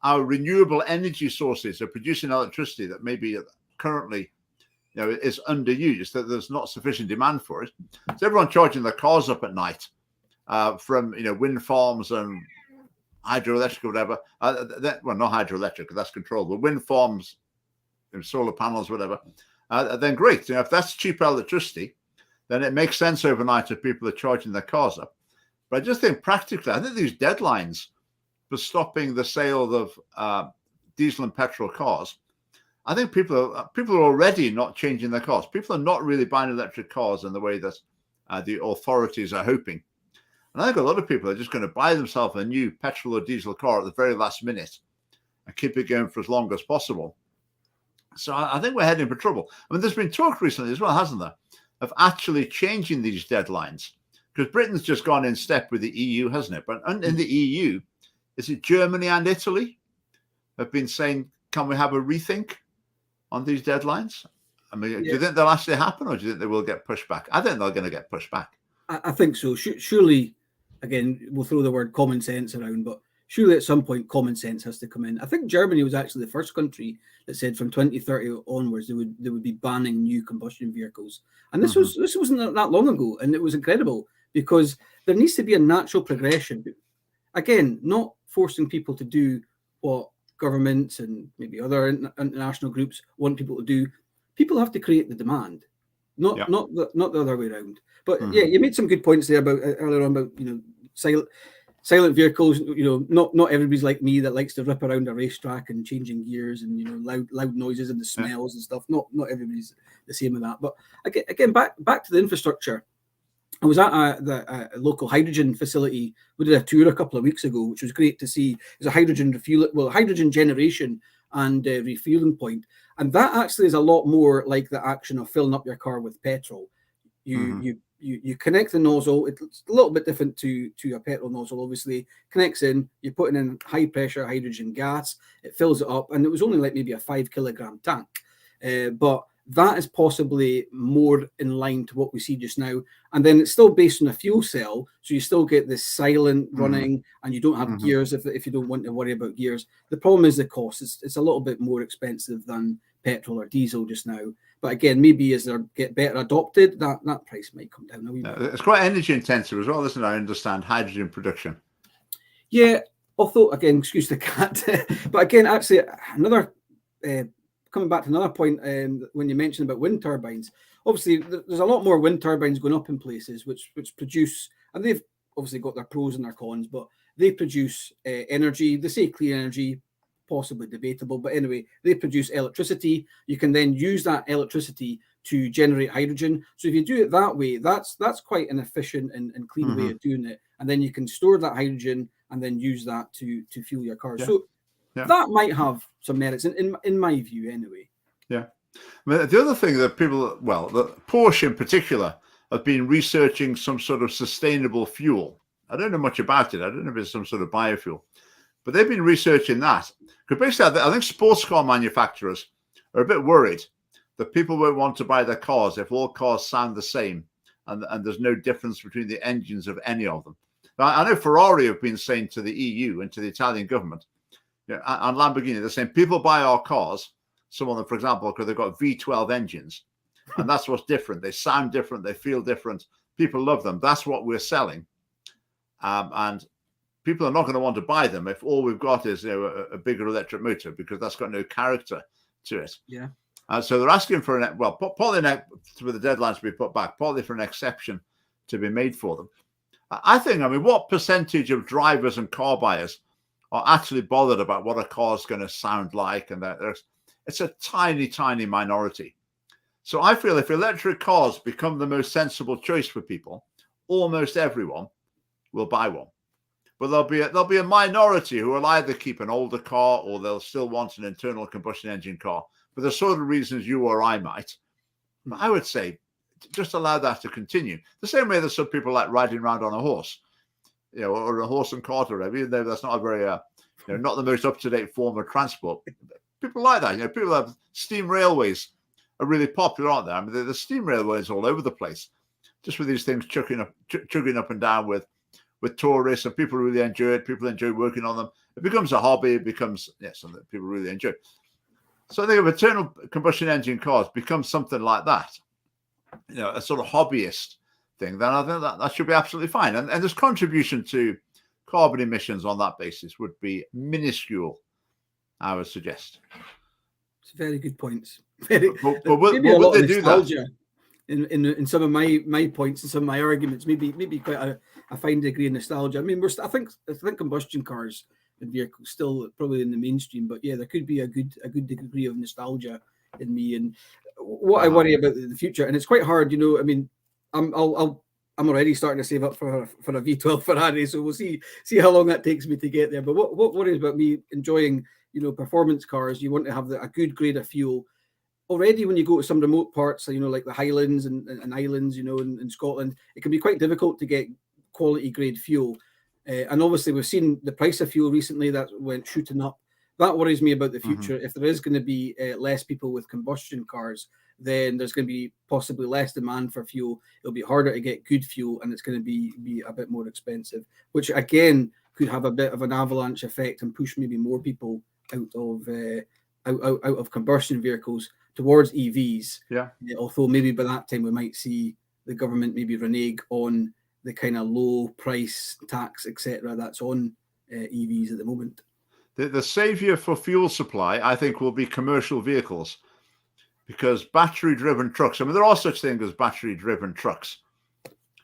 our renewable energy sources are producing electricity that maybe currently is underused, that there's not sufficient demand for it. So everyone charging their cars up at night from wind farms and hydroelectric or whatever, well, not hydroelectric, that's controlled, but wind farms, solar panels, whatever, then great. If that's cheap electricity, then it makes sense overnight if people are charging their cars up. But I just think practically, I think these deadlines for stopping the sale of diesel and petrol cars, I think people are already not changing their cars. People are not really buying electric cars in the way that the authorities are hoping. And I think a lot of people are just going to buy themselves a new petrol or diesel car at the very last minute and keep it going for as long as possible. So I think we're heading for trouble. I mean, there's been talk recently as well, hasn't there, of actually changing these deadlines, because Britain's just gone in step with the EU, hasn't it? But in the EU, is it Germany and Italy have been saying, can we have a rethink on these deadlines? I mean, do you think they'll actually happen, or do you think they will get pushed back? I think they're going to get pushed back. I think so. Surely, again, we'll throw the word common sense around, but surely at some point common sense has to come in. I think Germany was actually the first country that said from 2030 onwards they would be banning new combustion vehicles. And this wasn't that long ago, and it was incredible because there needs to be a natural progression. Again, not forcing people to do what governments and maybe other international groups want people to do. People have to create the demand, not the other way around. But yeah, you made some good points there about earlier on about silent vehicles. Not everybody's like me that likes to rip around a racetrack and changing gears and loud noises and the smells and stuff. Not everybody's the same with that. But again, back to the infrastructure. I was at a local hydrogen facility. We did a tour a couple of weeks ago, which was great to see. There's a hydrogen generation and refueling point, and that actually is a lot more like the action of filling up your car with petrol. You connect the nozzle. It's a little bit different to a petrol nozzle. Obviously, connects in. You're putting in high pressure hydrogen gas. It fills it up, and it was only like maybe a 5 kilogram tank, but that is possibly more in line to what we see just now. And then it's still based on a fuel cell, so you still get this silent running, and you don't have gears if you don't want to worry about gears. The problem is the cost. It's a little bit more expensive than petrol or diesel just now. But again, maybe as they get better adopted, that price might come down a wee bit. It's quite energy intensive as well, isn't it? I understand hydrogen production. Yeah, although again, excuse the cat, but again, actually another. Coming back to another point, when you mentioned about wind turbines, obviously there's a lot more wind turbines going up in places which produce, and they've obviously got their pros and their cons, but they produce energy. They say clean energy, possibly debatable, but anyway, they produce electricity. You can then use that electricity to generate hydrogen. So if you do it that way, that's quite an efficient and clean way of doing it. And then you can store that hydrogen and then use that to fuel your car. Yeah. So that might have some merits in my view anyway. Yeah. But the other thing that people, well, the Porsche in particular, have been researching some sort of sustainable fuel. I don't know much about it. I don't know if it's some sort of biofuel, but they've been researching that. Because basically, I think sports car manufacturers are a bit worried that people won't want to buy their cars if all cars sound the same and there's no difference between the engines of any of them. Now, I know Ferrari have been saying to the EU and to the Italian government, and Lamborghini, they're saying people buy our cars, some of them, for example, because they've got V12 engines, and that's what's different. They sound different. They feel different. People love them. That's what we're selling. And people are not going to want to buy them if all we've got is a bigger electric motor, because that's got no character to it. Yeah. So they're asking for partly for the deadlines to be put back, partly for an exception to be made for them. I mean, what percentage of drivers and car buyers are actually bothered about what a car is going to sound like? And it's a tiny, tiny minority. So I feel if electric cars become the most sensible choice for people, almost everyone will buy one. But there'll be a minority who will either keep an older car or they'll still want an internal combustion engine car for the sort of reasons you or I might. But I would say just allow that to continue. The same way that some people like riding around on a horse, or a horse and cart or whatever, even though that's not a very, not the most up-to-date form of transport. People like that. People have steam railways are really popular, aren't they? I mean, the steam railways all over the place, just with these things chugging up and down with tourists, and people really enjoy it. People enjoy working on them. It becomes a hobby. It becomes something that people really enjoy. So I think if internal combustion engine cars become something like that, a sort of hobbyist thing, then I think that should be absolutely fine. And there's contribution to carbon emissions on that basis would be minuscule, I would suggest. It's very good points. But will they do that? In some of my points and some of my arguments, maybe quite a fine degree of nostalgia. I mean, I think combustion cars and vehicles still probably in the mainstream, but yeah, there could be a good degree of nostalgia in me. And what I worry about in the future, and it's quite hard, you know. I mean, I'm already starting to save up for a V12 Ferrari, so we'll see how long that takes me to get there. But what worries about me enjoying, you know, performance cars? You want to have a good grade of fuel. Already, when you go to some remote parts, you know, like the Highlands and Islands, you know, in Scotland, it can be quite difficult to get quality grade fuel. And obviously, we've seen the price of fuel recently that went shooting up. That worries me about the future. If there is going to be less people with combustion cars, then there's going to be possibly less demand for fuel. It'll be harder to get good fuel, and it's going to be a bit more expensive, which again could have a bit of an avalanche effect and push maybe more people out of combustion vehicles towards EVs. Yeah. Although maybe by that time we might see the government maybe renege on the kind of low price tax, etc., that's on EVs at the moment. The savior for fuel supply, I think, will be commercial vehicles, because battery-driven trucks, I mean, there are such things as battery-driven trucks,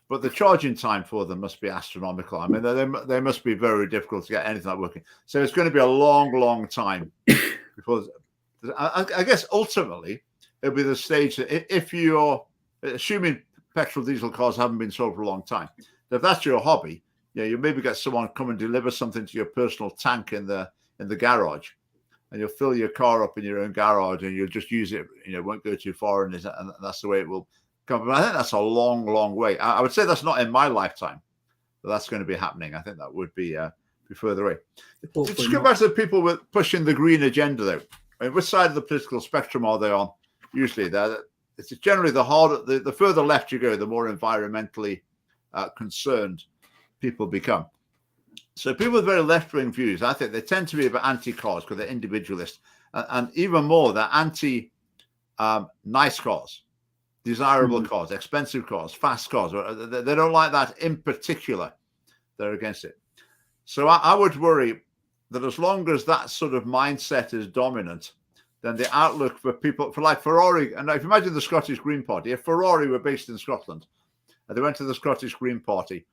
but the charging time for them must be astronomical. I mean, they must be very difficult to get anything like working. So it's going to be a long, long time before. I guess ultimately it'll be the stage that if you're assuming petrol diesel cars haven't been sold for a long time, if that's your hobby, you maybe get someone come and deliver something to your personal tank in the garage, and you'll fill your car up in your own garage and you'll just use it. You know, won't go too far, and that's the way it will come. But I think that's a long, long way. I would say that's not in my lifetime, but that's going to be happening. I think that would be further away. Just go back to the people with pushing the green agenda, though. I mean, which side of the political spectrum are they on? Usually, it's generally the further left you go, the more environmentally concerned people become. So people with very left-wing views, I think they tend to be about anti-cars because they're individualist, and even more, they're anti-nice cars, desirable cars, expensive cars, fast cars. They don't like that in particular. They're against it. So I would worry that as long as that sort of mindset is dominant, then the outlook for people, for like Ferrari, and if you imagine the Scottish Green Party, if Ferrari were based in Scotland, and they went to the Scottish Green Party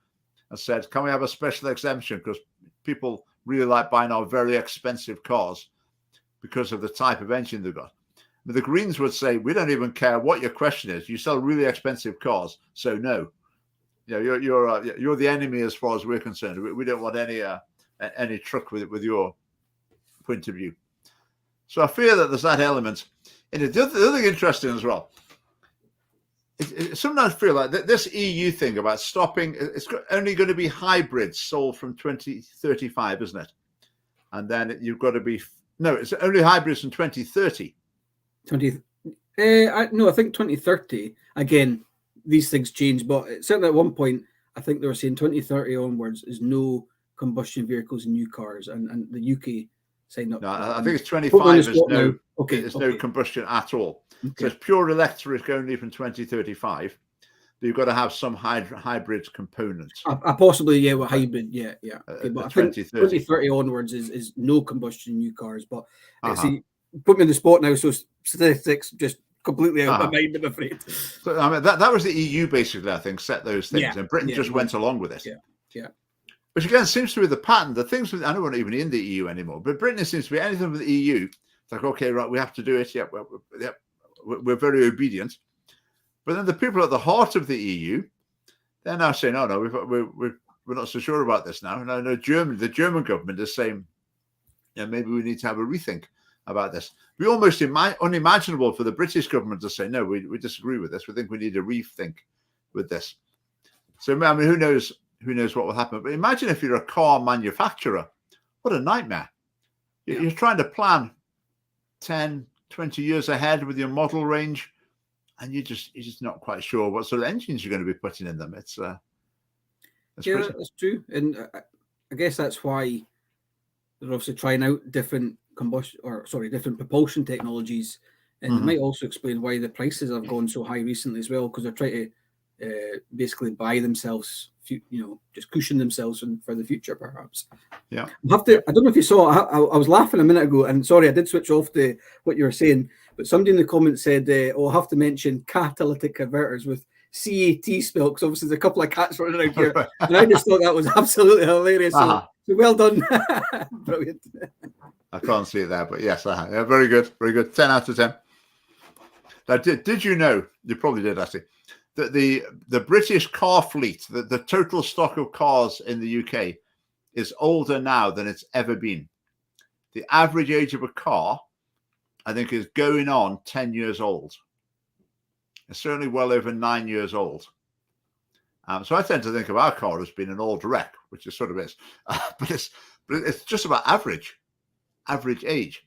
and said, can we have a special exemption because people really like buying our very expensive cars because of the type of engine they've got. But the Greens would say, we don't even care what your question is. You sell really expensive cars, so no. You know, you're the enemy as far as we're concerned. We don't want any truck with your point of view. So I fear that there's that element. And the other thing interesting as well, sometimes I feel like this EU thing about stopping, it's only going to be hybrids sold from 2035, isn't it? And then you've got to be, no, it's only hybrids from 2030. No, I think 2030. Again, these things change, but certainly at one point, I think they were saying 2030 onwards is no combustion vehicles in new cars, and the UK signed up. No, I think it's 25 is no, no combustion at all. Okay. So it's pure electric only from 2035. But you've got to have some hybrid components. Possibly, yeah, with hybrid, yeah. Okay, but I think 2030 onwards is no combustion in new cars. But see, put me in the spot now, so statistics just completely out of my mind, I'm afraid. So I mean, that was the EU basically, I think, set those things, and Britain just went along with it. Yeah. Which again seems to be the pattern. The things I know we're not even in the EU anymore, but Britain seems to be anything with the EU. It's like, okay, right, we have to do it. Yeah, we're very obedient. But then the people at the heart of the EU, they're now saying, "Oh no, we're not so sure about this now." No, the German government is saying, "Yeah, maybe we need to have a rethink about this." It'd be almost unimaginable for the British government to say, "No, we disagree with this. We think we need a rethink with this." So I mean, who knows what will happen? But imagine if you're a car manufacturer, what a nightmare! You're trying to plan 10, 20 years ahead with your model range, and you're just not quite sure what sort of engines you're going to be putting in them. That's true, and I guess that's why they're obviously trying out different different propulsion technologies, and it might also explain why the prices have gone so high recently as well, because they're trying to basically buy themselves, just cushion themselves for the future, perhaps. Yeah. I don't know if you saw, I was laughing a minute ago, and sorry, I did switch off to what you were saying, but somebody in the comments said, I'll have to mention catalytic converters with CAT spelled, because obviously there's a couple of cats running around here, and I just thought that was absolutely hilarious. So well done. Brilliant. I can't see it there, but yes, yeah, very good, very good. 10 out of 10. Now, did you know, you probably did actually, that the British car fleet, the total stock of cars in the UK is older now than it's ever been. The average age of a car, I think, is going on 10 years old. It's certainly well over 9 years old. So I tend to think of our car as being an old wreck, which it sort of is. But it's just about average age.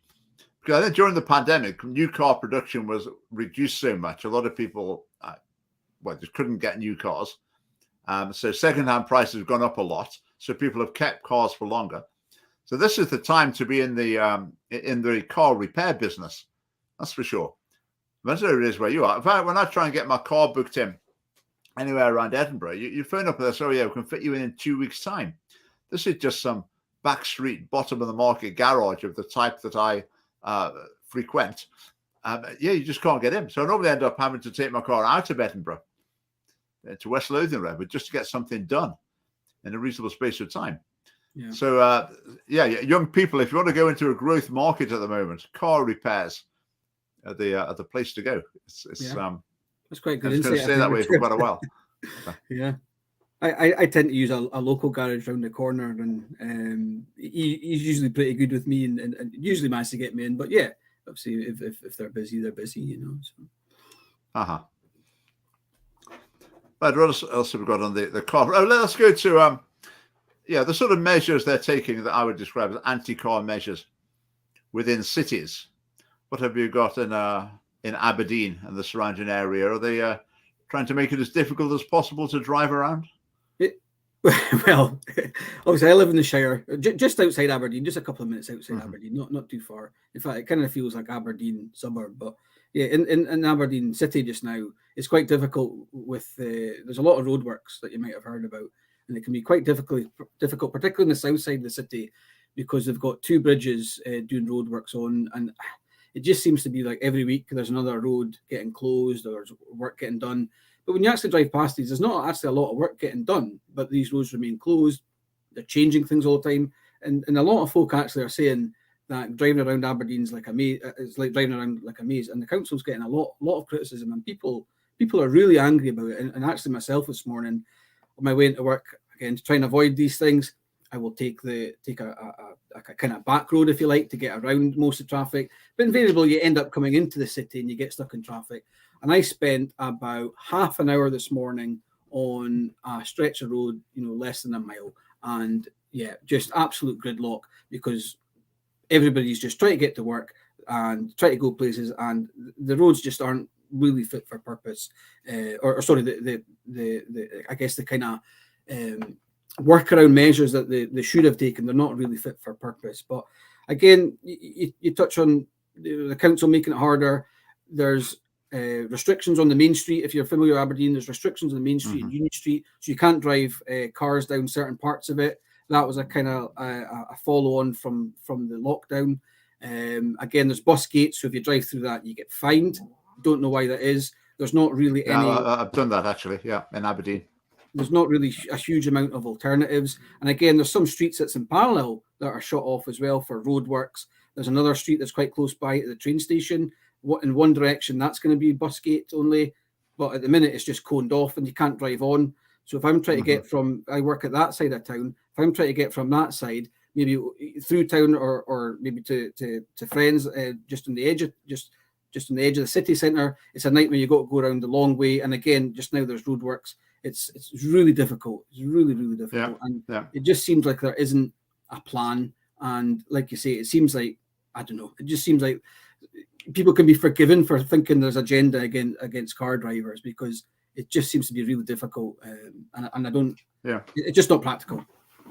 Because I think during the pandemic, new car production was reduced so much. A lot of people, just couldn't get new cars. So secondhand prices have gone up a lot. So people have kept cars for longer. So this is the time to be in the car repair business. That's for sure. That's where it is where you are. In fact, when I try and get my car booked in anywhere around Edinburgh, you phone up and they say, "Oh yeah, we can fit you in 2 weeks' time." This is just some backstreet, bottom of the market garage of the type that I frequent. You just can't get in. So I normally end up having to take my car out of Edinburgh to West Lothian Road, just to get something done in a reasonable space of time. Yeah. So young people, if you want to go into a growth market at the moment, car repairs are the place to go. That's quite good. It's going to stay that way for quite a while. Yeah. I tend to use a local garage around the corner, and he's usually pretty good with me, and usually managed to get me in. But yeah, obviously, if they're busy, they're busy, So. But what else have we got on the car? Oh, let's go to the sort of measures they're taking that I would describe as anti-car measures within cities. What have you got in Aberdeen and the surrounding area? Are they trying to make it as difficult as possible to drive around? Well, obviously, I live in the Shire, just outside Aberdeen, just a couple of minutes outside Aberdeen, not too far. In fact, it kind of feels like Aberdeen suburb, but yeah, in Aberdeen city just now, it's quite difficult with there's a lot of roadworks that you might have heard about, and it can be quite difficult, particularly in the south side of the city, because they've got two bridges doing roadworks on, and it just seems to be like every week there's another road getting closed or there's work getting done. But when you actually drive past these, there's not actually a lot of work getting done, but these roads remain closed. They're changing things all the time. And a lot of folk actually are saying that driving around Aberdeen's like a maze. It's like driving around like a maze. And the council's getting a lot of criticism, and people are really angry about it. And actually myself this morning, on my way into work, again, to try and avoid these things, I will take a kind of back road, if you like, to get around most of the traffic. But invariably, you end up coming into the city and you get stuck in traffic. And I spent about half an hour this morning on a stretch of road, less than a mile. And yeah, just absolute gridlock, because everybody's just trying to get to work and try to go places, and the roads just aren't really fit for purpose. The I guess the kind of workaround measures that they should have taken, they're not really fit for purpose. But again, you touch on the council making it harder. There's restrictions on the main street. If you're familiar with Aberdeen, there's restrictions on the main street and Union Street, so you can't drive cars down certain parts of it. That was a kind of a follow-on from the lockdown. Again, there's bus gates, so if you drive through that, you get fined. Don't know why that is. There's not really any. I've done that actually, in Aberdeen. There's not really a huge amount of alternatives. And again, there's some streets that's in parallel that are shut off as well for roadworks. There's another street that's quite close by at the train station. In one direction, that's going to be bus gate only, but at the minute it's just coned off and you can't drive on. So if I'm trying to get from, I work at that side of town, if I'm trying to get from that side, maybe through town or maybe to friends just on the edge of on the edge of the city centre, it's a nightmare. You got to go around the long way, and again, just now there's roadworks. It's really difficult. It's really difficult, It just seems like there isn't a plan. And like you say, it seems like, I don't know. It just seems like people can be forgiven for thinking there's agenda against car drivers, because it just seems to be really difficult, and I don't. Yeah, it's just not practical.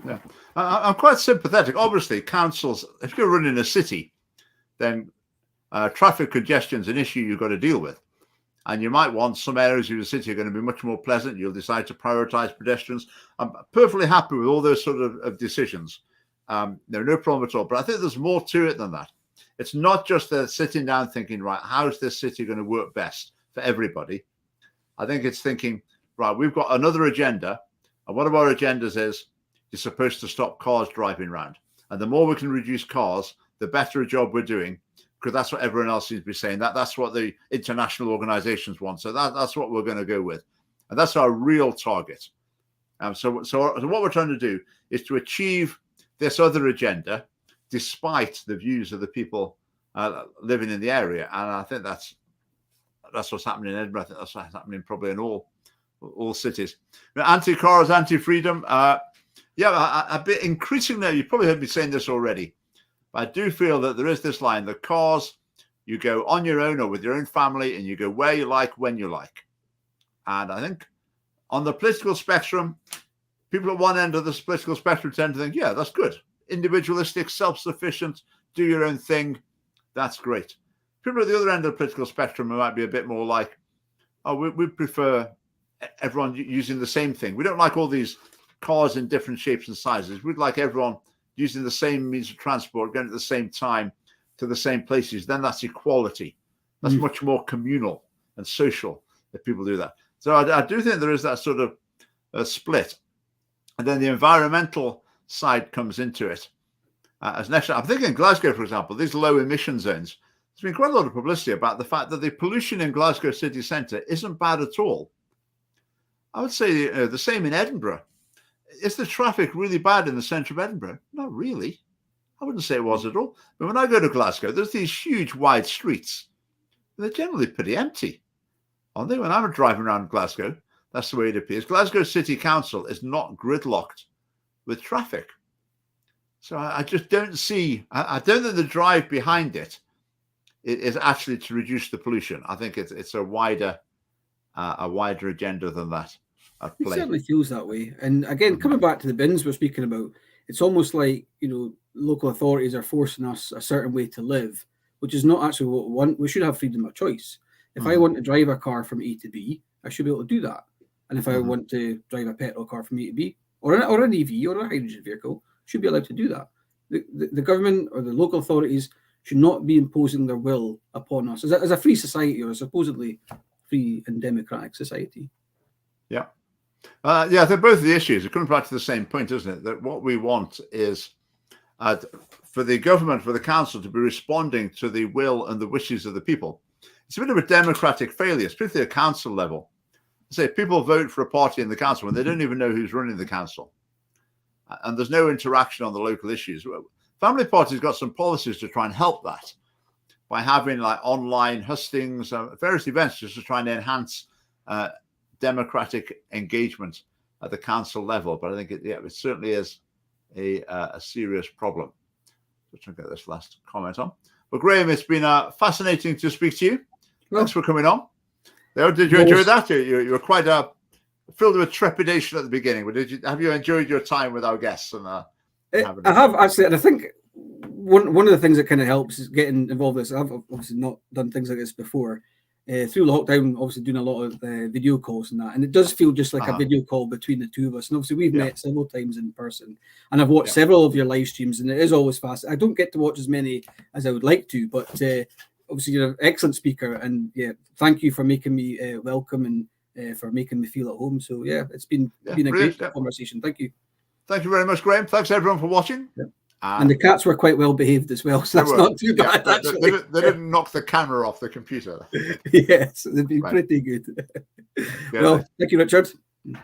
Yeah, I'm quite sympathetic. Obviously, councils, if you're running a city, then traffic congestion is an issue you've got to deal with, And you might want some areas of your city are going to be much more pleasant. You'll decide to prioritize pedestrians. I'm perfectly happy with all those sort of decisions. No problem at all. But I think there's more to it than that. It's not just sitting down thinking, right, how's this city going to work best for everybody? I think it's thinking, right, we've got another agenda. And one of our agendas is you're supposed to stop cars driving around. And the more we can reduce cars, the better a job we're doing, because that's what everyone else seems to be saying. That's what the international organizations want. So that's what we're going to go with. And that's our real target. So what we're trying to do is to achieve this other agenda, despite the views of the people living in the area. And I think that's what's happening in Edinburgh. I think that's what's happening probably in all cities. Anti-cars, anti-freedom. A bit increasingly, you've probably heard me saying this already, but I do feel that there is this line, the cars, you go on your own or with your own family, and you go where you like, when you like. And I think on the political spectrum, people at one end of the political spectrum tend to think, yeah, that's good. Individualistic, self-sufficient, do your own thing. That's great. People at the other end of the political spectrum might be a bit more like, oh, we prefer everyone using the same thing. We don't like all these cars in different shapes and sizes. We'd like everyone using the same means of transport, going at the same time to the same places. Then that's equality. That's much more communal and social if people do that. So I do think there is that sort of split. And then the environmental side comes into it. As next, I'm thinking Glasgow, for example, these low emission zones. There's been quite a lot of publicity about the fact that the pollution in Glasgow city centre isn't bad at all. I would say the same in Edinburgh. Is the traffic really bad in the centre of Edinburgh? Not really. I wouldn't say it was at all. But when I go to Glasgow, there's these huge wide streets. They're generally pretty empty, aren't they? When I'm driving around Glasgow, that's the way it appears. Glasgow City Council is not gridlocked with traffic. So I just don't see, I don't think the drive behind it is actually to reduce the pollution. I think it's a wider agenda than that. It certainly feels that way. And again, coming back to the bins we're speaking about, it's almost like, local authorities are forcing us a certain way to live, which is not actually what we want. We should have freedom of choice. If I want to drive a car from A to B, I should be able to do that. And if I want to drive a petrol car from A to B, or an EV or a hydrogen vehicle, should be allowed to do that. The government or the local authorities should not be imposing their will upon us as a free society, or a supposedly free and democratic society. Yeah. They're both the issues. It comes back to the same point, isn't it? That what we want is for the government, for the council to be responding to the will and the wishes of the people. It's a bit of a democratic failure, particularly at council level. Say people vote for a party in the council when they don't even know who's running the council. And there's no interaction on the local issues. Family Party's got some policies to try and help that by having like online hustings, various events just to try and enhance democratic engagement at the council level. But I think it certainly is a serious problem. Let's try and get this last comment on. But Graeme, it's been fascinating to speak to you. Thanks for coming on. Did you enjoy that? You were quite filled with trepidation at the beginning, but have you enjoyed your time with our guests? And I have actually, and I think one of the things that kind of helps is getting involved with this. I've obviously not done things like this before. Through lockdown, obviously doing a lot of video calls and that, and it does feel just like a video call between the two of us. And obviously we've met several times in person, and I've watched several of your live streams, and it is always fast. I don't get to watch as many as I would like to, but obviously you're an excellent speaker, and thank you for making me welcome and for making me feel at home. So it's been a great conversation. Thank you. Thank you very much, Graeme. Thanks everyone for watching. And the cats were quite well behaved as well, so that's not too bad. They didn't knock the camera off the computer. Yes, they've been pretty good. Well, thank you, Richard.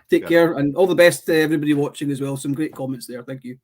Take care, and all the best to everybody watching as well. Some great comments there. Thank you.